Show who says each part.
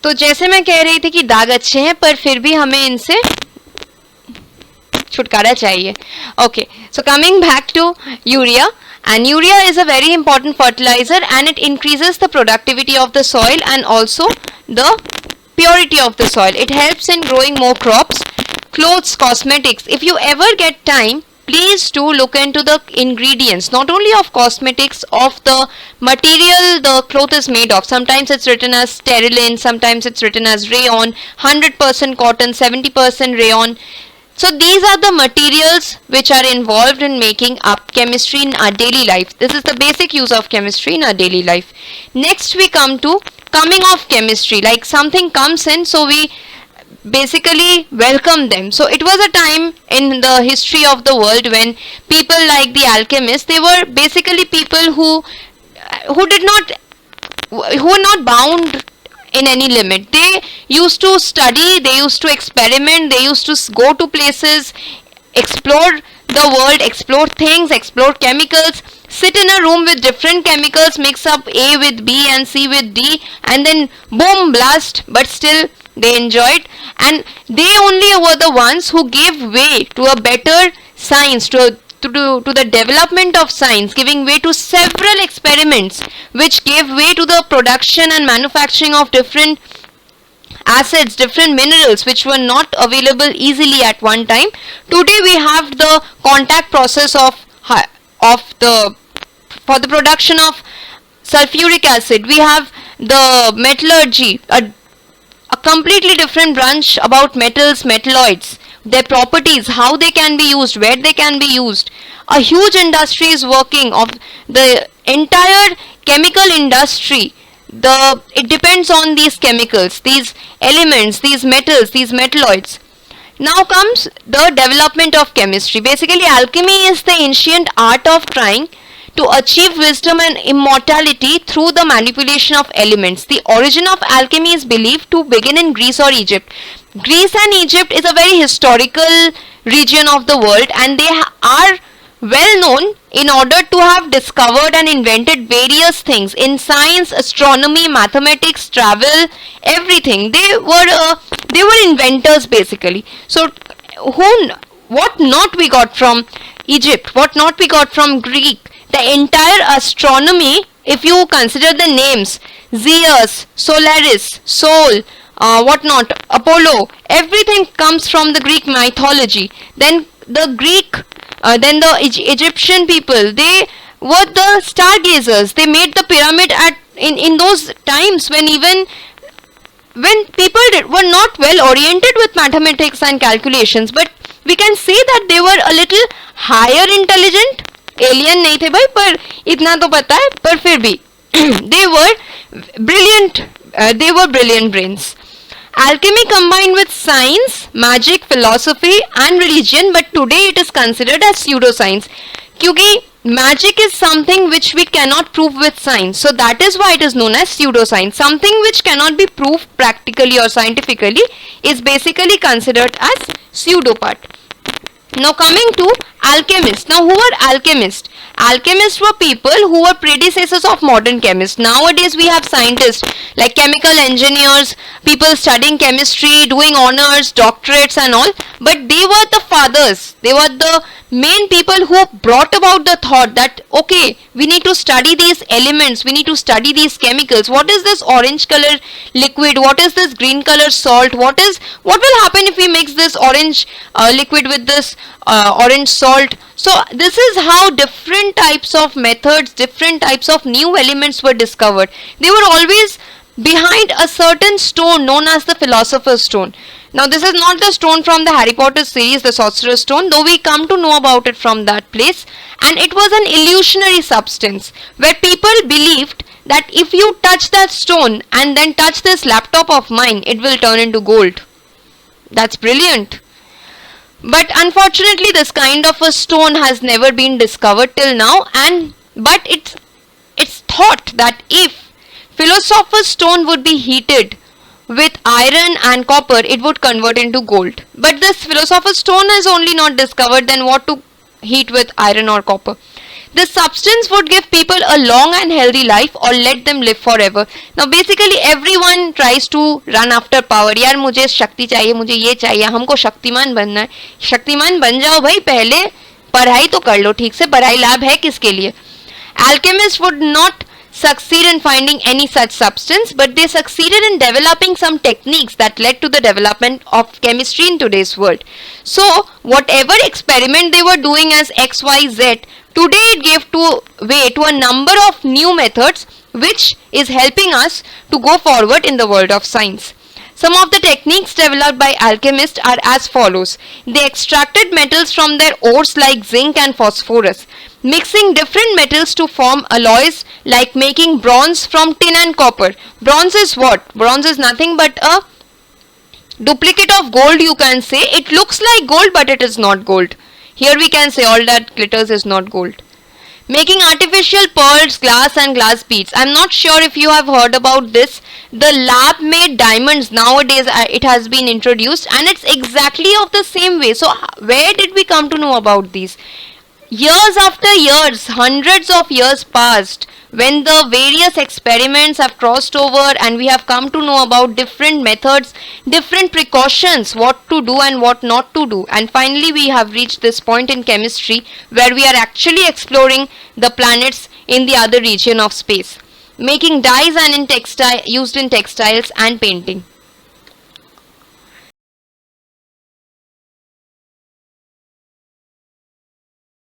Speaker 1: तो जैसे मैं कह रही थी कि दाग अच्छे हैं पर फिर भी हमें इनसे छुटकारा चाहिए. Okay, so coming back to urea, and urea is a very important fertilizer and it increases the productivity of the soil and also the purity of the soil. It helps in growing more crops, clothes, cosmetics. If you ever get time, please do look into the ingredients, not only of cosmetics, of the material the cloth is made of. Sometimes it's written as sterylene, sometimes it's written as rayon, 100% cotton, 70% rayon. So these are the materials which are involved in making up chemistry in our daily life. This is the basic use of chemistry in our daily life. Next we come to coming of chemistry, like something comes in, so we basically welcome them. So it was a time in the history of the world when people like the alchemists, they were basically people who were not bound in any limit. They used to study, they used to experiment, they used to go to places, explore the world, explore things, explore chemicals, sit in a room with different chemicals, mix up A with B and C with D, and then boom, blast, but still they enjoyed. And they only were the ones who gave way to a better science, to the development of science, giving way to several experiments which gave way to the production and manufacturing of different acids, different minerals which were not available easily at one time. Today we have the contact process for the production of sulfuric acid. We have the metallurgy, a completely different branch about metals, metalloids, their properties, how they can be used, where they can be used. A huge industry is working of the entire chemical industry. It depends on these chemicals, these elements, these metals, these metalloids. Now comes the development of chemistry. Basically, alchemy is the ancient art of trying to achieve wisdom and immortality through the manipulation of elements. The origin of alchemy is believed to begin in Greece or Egypt. Greece and Egypt is a very historical region of the world, and they are well known in order to have discovered and invented various things in science, astronomy, mathematics, travel, everything. They were inventors basically. So what not we got from Egypt, what not we got from Greek. The entire astronomy, if you consider the names, Zeus, Solaris, Sol, whatnot, Apollo, everything comes from the Greek mythology. Then the Egyptian people, they were the stargazers. They made the pyramid in those times when people were not well oriented with mathematics and calculations, but we can say that they were a little higher intelligent. Alien नहीं थे भाई, पर इतना तो पता है, पर फिर भी they were brilliant brains. Alchemy combined with science, magic, philosophy and religion, but today it is considered as pseudoscience. क्योंकि magic is something which we cannot prove with science, so that is why it is known as pseudoscience. Something which cannot be proved practically or scientifically is basically considered as pseudo part. Now coming to alchemists. Now who are alchemists? Alchemists were people who were predecessors of modern chemists. Nowadays we have scientists like chemical engineers, people studying chemistry, doing honors, doctorates and all. But they were the fathers. They were the main people who brought about the thought that okay, we need to study these elements, we need to study these chemicals. What is this orange color liquid? What is this green color salt? What will happen if we mix this orange liquid with this orange salt? So this is how different types of methods, different types of new elements were discovered. They were always behind a certain stone known as the Philosopher's Stone. Now this is not the stone from the Harry Potter series, the Sorcerer's Stone, though we come to know about it from that place. And it was an illusionary substance where people believed that if you touch that stone and then touch this laptop of mine, it will turn into gold. That's brilliant. But unfortunately this kind of a stone has never been discovered till now, but it's thought that if Philosopher's Stone would be heated with iron and copper, it would convert into gold. But this Philosopher's Stone is only not discovered, then what to heat with iron or copper? The substance would give people a long and healthy life or let them live forever. Now basically everyone tries to run after power. यार मुझे शक्ति चाहिए, मुझे ये चाहिए, हमको शक्तिमान बनना है. शक्तिमान बन जाओ भाई, पहले पढ़ाई तो कर लो ठीक से. पढ़ाई लाभ है किसके लिए? Alchemists would not succeed in finding any such substance, but they succeeded in developing some techniques that led to the development of chemistry in today's world. So whatever experiment they were doing as XYZ, today it gave way to a number of new methods which is helping us to go forward in the world of science. Some of the techniques developed by alchemists are as follows. They extracted metals from their ores like zinc and phosphorus, mixing different metals to form alloys like making bronze from tin and copper. Bronze is what? Bronze is nothing but a duplicate of gold, you can say. It looks like gold but it is not gold. Here we can say all that glitters is not gold. Making artificial pearls, glass and glass beads. I'm not sure if you have heard about this. The lab made diamonds, nowadays it has been introduced and it's exactly of the same way. So where did we come to know about these? Years after years, hundreds of years passed when the various experiments have crossed over and we have come to know about different methods, different precautions, what to do and what not to do. And finally we have reached this point in chemistry where we are actually exploring the planets in the other region of space, making dyes and used in textiles and painting.